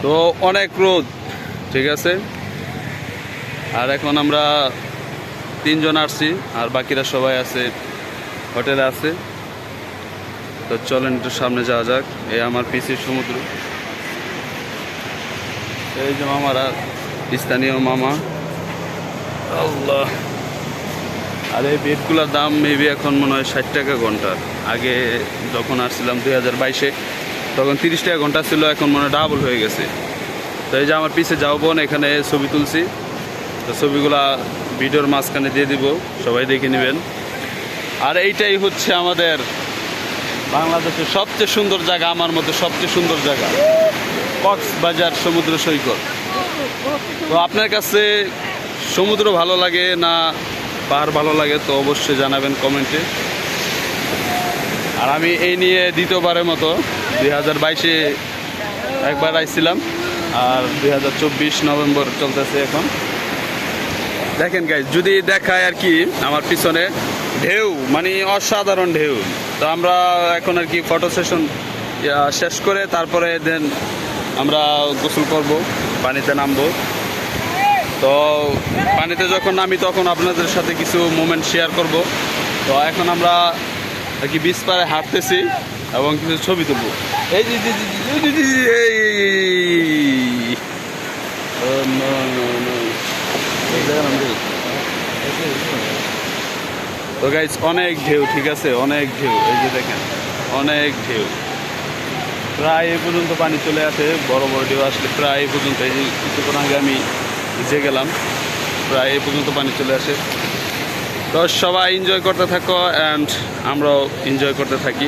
তো অনেক রোদ, ঠিক আছে। আর এখন আমরা 3 জন আসছি, আর বাকিরা সবাই আছে হোটেলে আছে। তো চলেন একটু সামনে যাওয়া যাক। এই আমার পিসির সমুদ্র, এই যে মামারা, স্থানীয় মামা। আল্লাহ। আর এই বেডগুলোর দাম মেবি এখন মনে হয় 60 টাকা ঘন্টা। আগে যখন আসছিলাম 2022-এ তখন 30 টাকা ঘন্টা ছিল, এখন মনে হয় ডাবল হয়ে গেছে। তো এই যে আমার পিছে যাও বোন, এখানে ছবি তুলছি। তো ছবিগুলা ভিডিওর মাঝখানে দিয়ে দিব, সবাই দেখে নেবেন। আর এইটাই হচ্ছে আমাদের বাংলাদেশের সবচেয়ে সুন্দর জায়গা, আমার মতে সবচেয়ে সুন্দর জায়গা, কক্সবাজার সমুদ্র সৈকত। তো আপনার কাছে সমুদ্র ভালো লাগে না পাহাড় ভালো লাগে, তো অবশ্যই জানাবেন কমেন্টে। আর আমি এই নিয়ে দ্বিতীয়বারের মতো 2022-এ একবার আইছিলাম, আর 2024 নভেম্বর চলতেছে এখন। দেখেন গাইজ, যদি দেখায় আর কি আমার পিছনে ঢেউ, মানে অসাধারণ ঢেউ। তো আমরা এখন আর কি ফটো সেশন শেষ করে তারপরে দেন আমরা গোসল করব, পানিতে নামবো। তো পানিতে যখন নামি তখন আপনাদের সাথে কিছু মোমেন্ট শেয়ার করব। তো এখন আমরা আর কি বিচ পাড়ে হাঁটতেছি এবং কিছু ছবি তুলবো। এই তো গাইজ অনেক ঢেউ, ঠিক আছে, অনেক ঢেউ। এই যে দেখেন অনেক ঢেউ, প্রায় এই পর্যন্ত পানি চলে আসে। বড় বড় ঢেউ আসলে প্রায় এই পর্যন্ত, এই যে কিছুক্ষণ আগে আমি ভিজে গেলাম, প্রায় এই পর্যন্ত পানি চলে আসে। তো সবাই এনজয় করতে থাকো অ্যান্ড আমরাও এনজয় করতে থাকি।